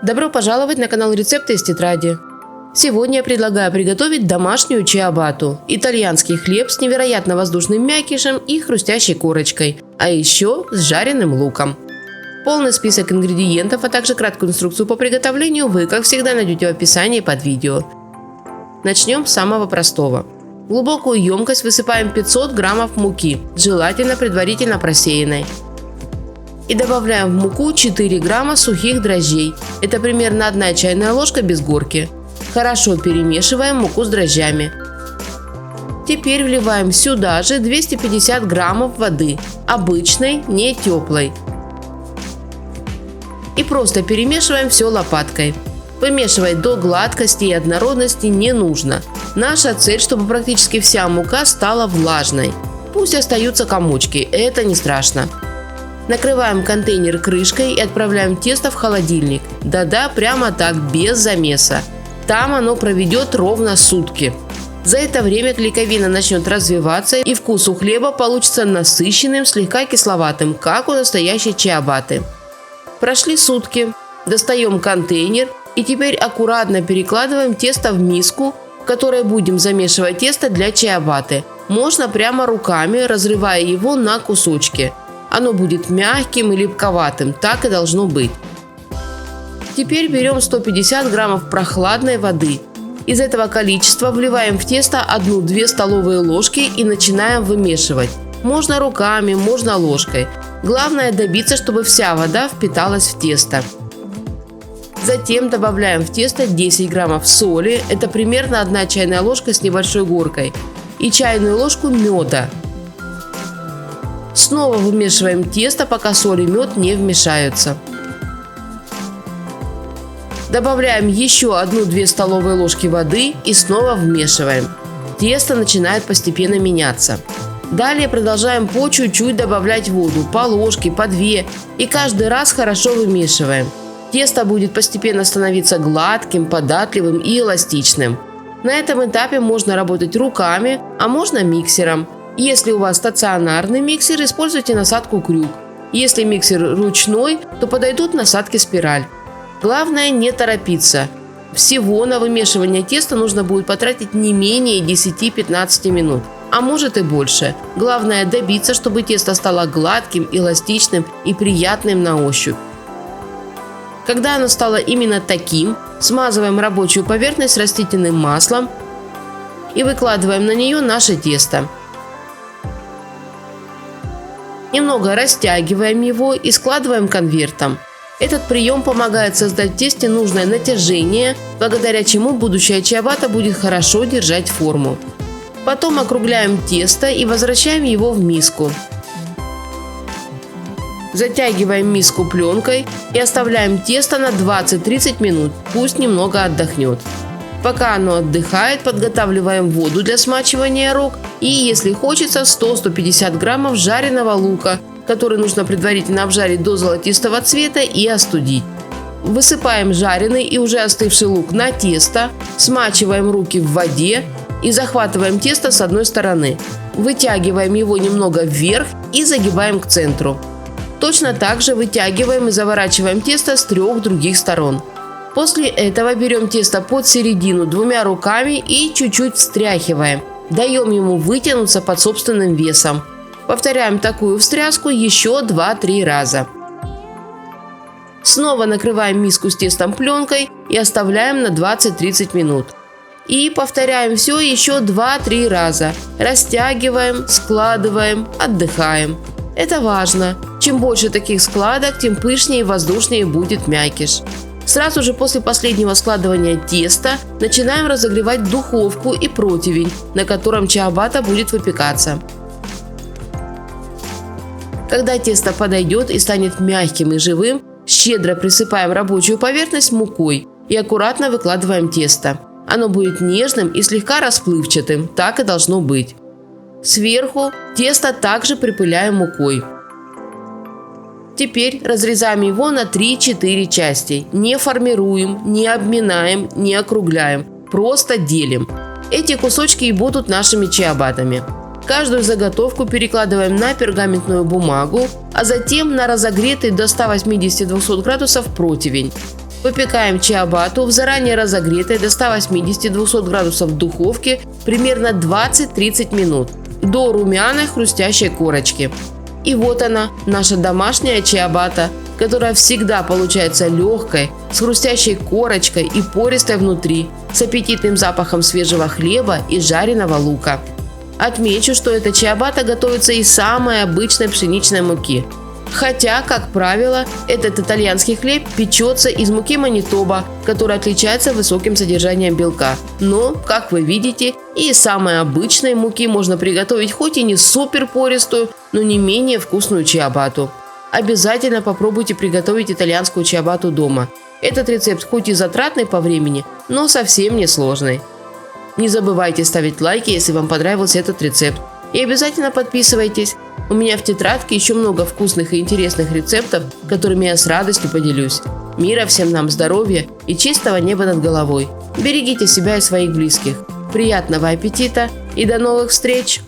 Добро пожаловать на канал Рецепты из тетради. Сегодня я предлагаю приготовить домашнюю чиабатту – итальянский хлеб с невероятно воздушным мякишем и хрустящей корочкой, а еще с жареным луком. Полный список ингредиентов, а также краткую инструкцию по приготовлению вы, как всегда, найдете в описании под видео. Начнем с самого простого. В глубокую емкость высыпаем 500 граммов муки, желательно предварительно просеянной. И добавляем в муку 4 грамма сухих дрожжей. Это примерно 1 чайная ложка без горки. Хорошо перемешиваем муку с дрожжами. Теперь вливаем сюда же 250 граммов воды, обычной, не теплой. И просто перемешиваем все лопаткой. Вымешивать до гладкости и однородности не нужно. Наша цель, чтобы практически вся мука стала влажной. Пусть остаются комочки, это не страшно. Накрываем контейнер крышкой и отправляем тесто в холодильник. Да-да, прямо так, без замеса. Там оно проведет ровно сутки. За это время клейковина начнет развиваться, и вкус у хлеба получится насыщенным, слегка кисловатым, как у настоящей чиабатты. Прошли сутки. Достаем контейнер и теперь аккуратно перекладываем тесто в миску, в которой будем замешивать тесто для чиабатты. Можно прямо руками, разрывая его на кусочки. Оно будет мягким и липковатым, так и должно быть. Теперь берем 150 граммов прохладной воды. Из этого количества вливаем в тесто 1-2 столовые ложки и начинаем вымешивать. Можно руками, можно ложкой. Главное добиться, чтобы вся вода впиталась в тесто. Затем добавляем в тесто 10 граммов соли, это примерно 1 чайная ложка с небольшой горкой, и чайную ложку меда. Снова вымешиваем тесто, пока соль и мед не вмешаются. Добавляем еще 1-2 столовые ложки воды и снова вмешиваем. Тесто начинает постепенно меняться. Далее продолжаем по чуть-чуть добавлять воду, по ложке, по 2, и каждый раз хорошо вымешиваем. Тесто будет постепенно становиться гладким, податливым и эластичным. На этом этапе можно работать руками, а можно миксером. Если у вас стационарный миксер, используйте насадку крюк. Если миксер ручной, то подойдут насадки спираль. Главное не торопиться. Всего на вымешивание теста нужно будет потратить не менее 10-15 минут, а может и больше. Главное добиться, чтобы тесто стало гладким, эластичным и приятным на ощупь. Когда оно стало именно таким, смазываем рабочую поверхность растительным маслом и выкладываем на нее наше тесто. Немного растягиваем его и складываем конвертом. Этот прием помогает создать в тесте нужное натяжение, благодаря чему будущая чиабатта будет хорошо держать форму. Потом округляем тесто и возвращаем его в миску. Затягиваем миску пленкой и оставляем тесто на 20-30 минут, пусть немного отдохнет. Пока оно отдыхает, подготавливаем воду для смачивания рук и, если хочется, 100-150 граммов жареного лука, который нужно предварительно обжарить до золотистого цвета и остудить. Высыпаем жареный и уже остывший лук на тесто, смачиваем руки в воде и захватываем тесто с одной стороны. Вытягиваем его немного вверх и загибаем к центру. Точно так же вытягиваем и заворачиваем тесто с 3 других сторон. После этого берем тесто под середину 2 руками и чуть-чуть встряхиваем. Даем ему вытянуться под собственным весом. Повторяем такую встряску еще 2-3 раза. Снова накрываем миску с тестом пленкой и оставляем на 20-30 минут. И повторяем все еще 2-3 раза. Растягиваем, складываем, отдыхаем. Это важно. Чем больше таких складок, тем пышнее и воздушнее будет мякиш. Сразу же после последнего складывания теста начинаем разогревать духовку и противень, на котором чиабатта будет выпекаться. Когда тесто подойдет и станет мягким и живым, щедро присыпаем рабочую поверхность мукой и аккуратно выкладываем тесто. Оно будет нежным и слегка расплывчатым, так и должно быть. Сверху тесто также припыляем мукой. Теперь разрезаем его на 3-4 части. Не формируем, не обминаем, не округляем. Просто делим. Эти кусочки и будут нашими чиабаттами. Каждую заготовку перекладываем на пергаментную бумагу, а затем на разогретый до 180-200 градусов противень. Выпекаем чиабатту в заранее разогретой до 180-200 градусов духовке примерно 20-30 минут до румяной хрустящей корочки. И вот она, наша домашняя чиабатта, которая всегда получается легкой, с хрустящей корочкой и пористой внутри, с аппетитным запахом свежего хлеба и жареного лука. Отмечу, что эта чиабатта готовится из самой обычной пшеничной муки. Хотя, как правило, этот итальянский хлеб печется из муки Манитоба, которая отличается высоким содержанием белка. Но, как вы видите, и из самой обычной муки можно приготовить хоть и не супер пористую, но не менее вкусную чиабатту. Обязательно попробуйте приготовить итальянскую чиабатту дома. Этот рецепт хоть и затратный по времени, но совсем не сложный. Не забывайте ставить лайки, если вам понравился этот рецепт. И обязательно подписывайтесь. У меня в тетрадке еще много вкусных и интересных рецептов, которыми я с радостью поделюсь. Мира всем нам, здоровья и чистого неба над головой. Берегите себя и своих близких. Приятного аппетита и до новых встреч!